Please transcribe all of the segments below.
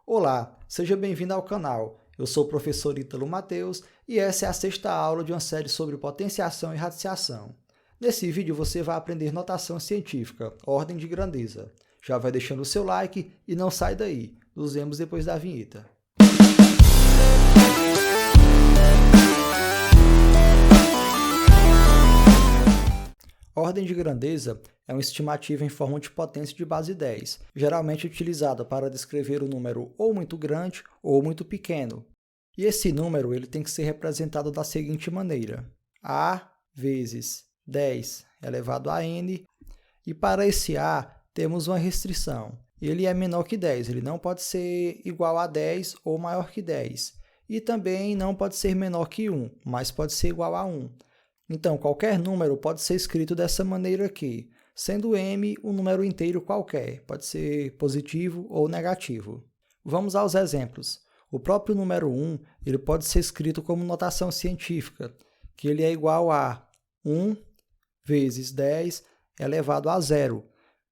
Olá, seja bem-vindo ao canal. Eu sou o professor Ítalo Mateus e essa é a sexta aula de uma série sobre potenciação e radiciação. Nesse vídeo você vai aprender notação científica, ordem de grandeza. Já vai deixando o seu like e não sai daí. Nos vemos depois da vinheta. Ordem de grandeza é uma estimativa em forma de potência de base 10, geralmente utilizada para descrever o número ou muito grande ou muito pequeno. E esse número ele tem que ser representado da seguinte maneira: A vezes 10 elevado a n, e para esse A temos uma restrição. Ele é menor que 10, ele não pode ser igual a 10 ou maior que 10. E também não pode ser menor que 1, mas pode ser igual a 1. Então, qualquer número pode ser escrito dessa maneira aqui, sendo m um número inteiro qualquer, pode ser positivo ou negativo. Vamos aos exemplos. O próprio número 1 ele pode ser escrito como notação científica, que ele é igual a 1 vezes 10 elevado a 0.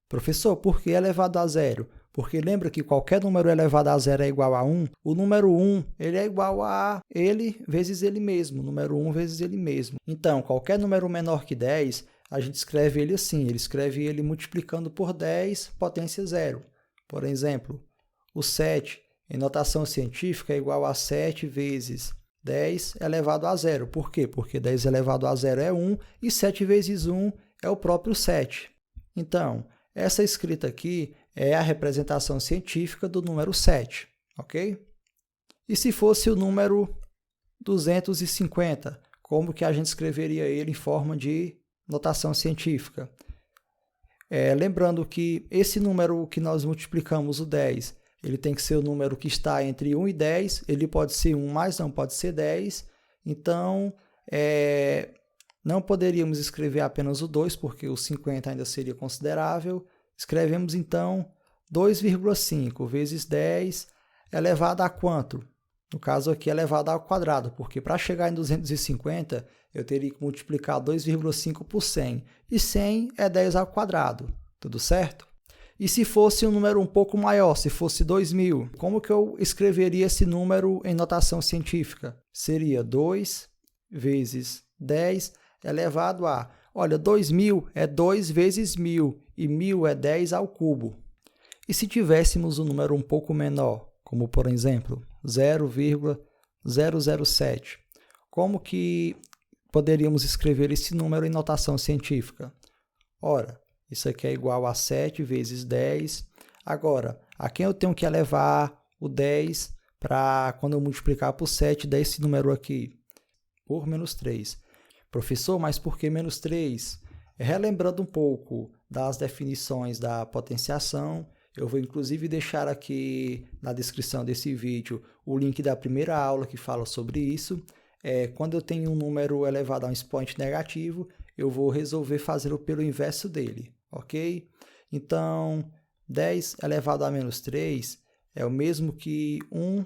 Professor, por que elevado a 0? Porque lembra que qualquer número elevado a 0 é igual a 1? O número 1 ele é igual a ele vezes ele mesmo, número 1 vezes ele mesmo. Então, qualquer número menor que 10, a gente escreve ele assim, ele escreve ele multiplicando por 10, potência 0. Por exemplo, o 7, em notação científica, é igual a 7 vezes 10 elevado a 0. Por quê? Porque 10 elevado a 0 é 1 e 7 vezes 1 é o próprio 7. Então, essa escrita aqui é a representação científica do número 7, ok? E se fosse o número 250, como que a gente escreveria ele em forma de notação científica? Lembrando que esse número que nós multiplicamos, o 10, ele tem que ser o número que está entre 1 e 10, ele pode ser 1, mas não pode ser 10, então não poderíamos escrever apenas o 2, porque o 50 ainda seria considerável. Escrevemos, então, 2,5 vezes 10 elevado a quanto? No caso aqui, elevado ao quadrado, porque para chegar em 250, eu teria que multiplicar 2,5 por 100. E 100 é 10 ao quadrado, tudo certo? E se fosse um número um pouco maior, se fosse 2.000, como que eu escreveria esse número em notação científica? Seria 2 vezes 10 elevado a... Olha, 2.000 é 2 vezes 1.000 e 1.000 é 10 ao cubo. E se tivéssemos um número um pouco menor, como por exemplo 0,007, como que poderíamos escrever esse número em notação científica? Ora, isso aqui é igual a 7 vezes 10. Agora, a quem eu tenho que elevar o 10 para, quando eu multiplicar por 7, dar esse número aqui? Por menos 3. Professor, mas por que menos 3? Relembrando um pouco das definições da potenciação, eu vou inclusive deixar aqui na descrição desse vídeo o link da primeira aula que fala sobre isso. Quando eu tenho um número elevado a um expoente negativo, eu vou resolver fazê-lo pelo inverso dele, ok? Então, 10 elevado a menos 3 é o mesmo que 1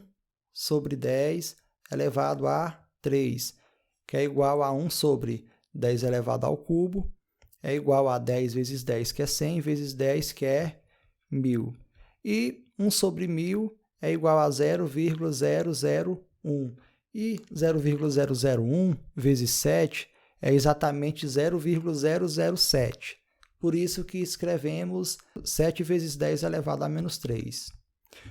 sobre 10 elevado a 3, que é igual a 1 sobre 10 elevado ao cubo, é igual a 10 vezes 10, que é 100, vezes 10, que é 1.000. E 1 sobre 1.000 é igual a 0,001. E 0,001 vezes 7 é exatamente 0,007. Por isso que escrevemos 7 vezes 10 elevado a menos 3.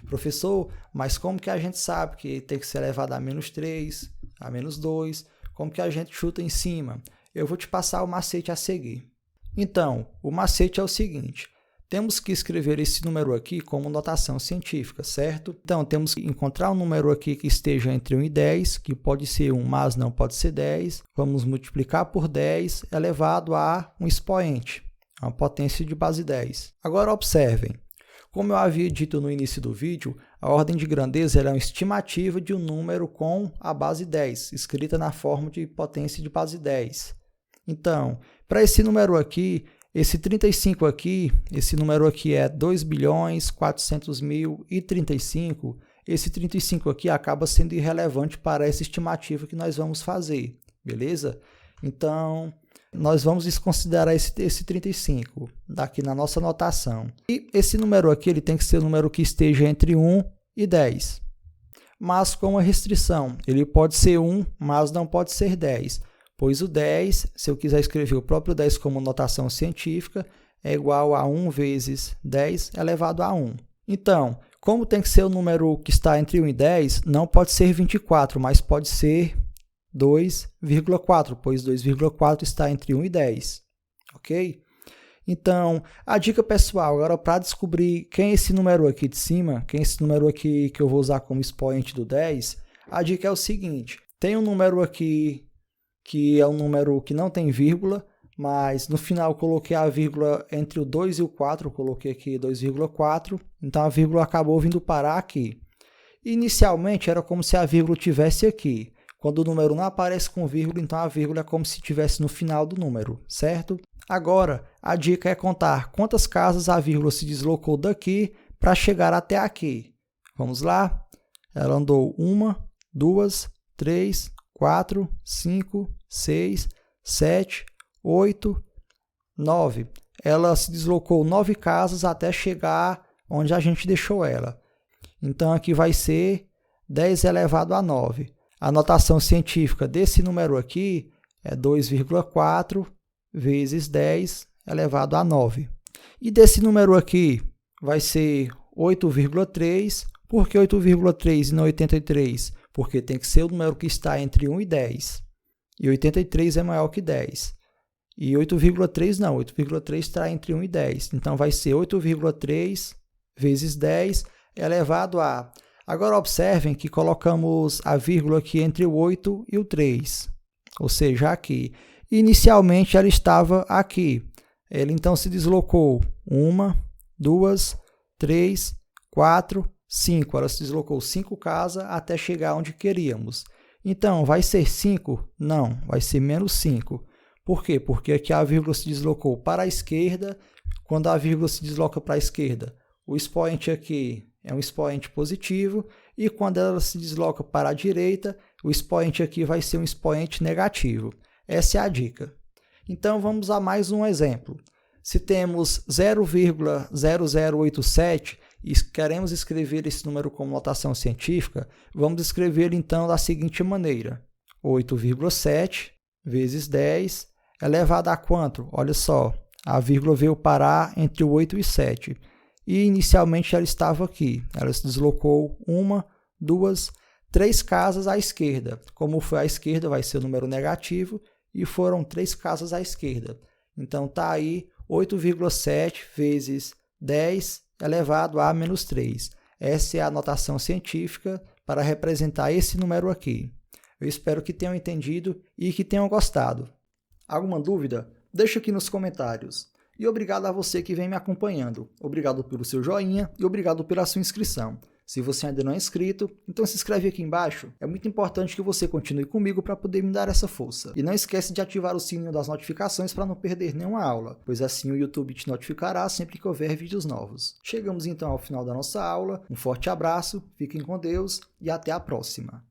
Professor, mas como que a gente sabe que tem que ser elevado a menos 3, a menos 2? Como que a gente chuta em cima? Eu vou te passar o macete a seguir. Então, o macete é o seguinte: temos que escrever esse número aqui como notação científica, certo? Então, temos que encontrar um número aqui que esteja entre 1 e 10, que pode ser 1, mas não pode ser 10. Vamos multiplicar por 10 elevado a um expoente, uma potência de base 10. Agora, observem. Como eu havia dito no início do vídeo, a ordem de grandeza é uma estimativa de um número com a base 10, escrita na forma de potência de base 10. Então, para esse número aqui, esse 35 aqui, esse número aqui é 2.400.035, esse 35 aqui acaba sendo irrelevante para essa estimativa que nós vamos fazer, beleza? Então, nós vamos desconsiderar esse 35 daqui na nossa notação. E esse número aqui ele tem que ser um número que esteja entre 1 e 10. Mas com uma restrição, ele pode ser 1, mas não pode ser 10, pois o 10, se eu quiser escrever o próprio 10 como notação científica, é igual a 1 vezes 10 elevado a 1. Então, como tem que ser o número que está entre 1 e 10, não pode ser 24, mas pode ser 2,4, pois 2,4 está entre 1 e 10, ok? Então, a dica pessoal, agora para descobrir quem é esse número aqui de cima, quem é esse número aqui que eu vou usar como expoente do 10, a dica é o seguinte, tem um número aqui que é um número que não tem vírgula, mas no final eu coloquei a vírgula entre o 2 e o 4, eu coloquei aqui 2,4, então a vírgula acabou vindo parar aqui. Inicialmente era como se a vírgula estivesse aqui. Quando o número não aparece com vírgula, então a vírgula é como se estivesse no final do número, certo? Agora, a dica é contar quantas casas a vírgula se deslocou daqui para chegar até aqui. Vamos lá? Ela andou 1, 2, 3, 4, 5, 6, 7, 8, 9. Ela se deslocou 9 casas até chegar onde a gente deixou ela. Então, aqui vai ser 10 elevado a 9. A notação científica desse número aqui é 2,4 vezes 10 elevado a 9. E desse número aqui vai ser 8,3. Por que 8,3 e não 83? Porque tem que ser o número que está entre 1 e 10. E 83 é maior que 10. E 8,3 não, 8,3 está entre 1 e 10. Então vai ser 8,3 vezes 10 elevado a... Agora observem que colocamos a vírgula aqui entre o 8 e o 3, ou seja, aqui. Inicialmente ela estava aqui. Ela então se deslocou 1, 2, 3, 4, 5. Ela se deslocou 5 casas até chegar onde queríamos. Então, vai ser 5? Não, vai ser menos 5. Por quê? Porque aqui a vírgula se deslocou para a esquerda. Quando a vírgula se desloca para a esquerda, o expoente aqui é um expoente positivo, e quando ela se desloca para a direita, o expoente aqui vai ser um expoente negativo. Essa é a dica. Então, vamos a mais um exemplo. Se temos 0,0087 e queremos escrever esse número como notação científica, vamos escrever então da seguinte maneira. 8,7 vezes 10 elevado a quanto? Olha só, a vírgula veio parar entre o 8 e 7. E inicialmente ela estava aqui. Ela se deslocou 1, 2, 3 casas à esquerda. Como foi à esquerda, vai ser o número negativo, e foram 3 casas à esquerda. Então está aí 8,7 vezes 10 elevado a menos 3. Essa é a notação científica para representar esse número aqui. Eu espero que tenham entendido e que tenham gostado. Alguma dúvida? Deixa aqui nos comentários. E obrigado a você que vem me acompanhando. Obrigado pelo seu joinha e obrigado pela sua inscrição. Se você ainda não é inscrito, então se inscreve aqui embaixo. É muito importante que você continue comigo para poder me dar essa força. E não esquece de ativar o sininho das notificações para não perder nenhuma aula, pois assim o YouTube te notificará sempre que houver vídeos novos. Chegamos então ao final da nossa aula. Um forte abraço, fiquem com Deus e até a próxima.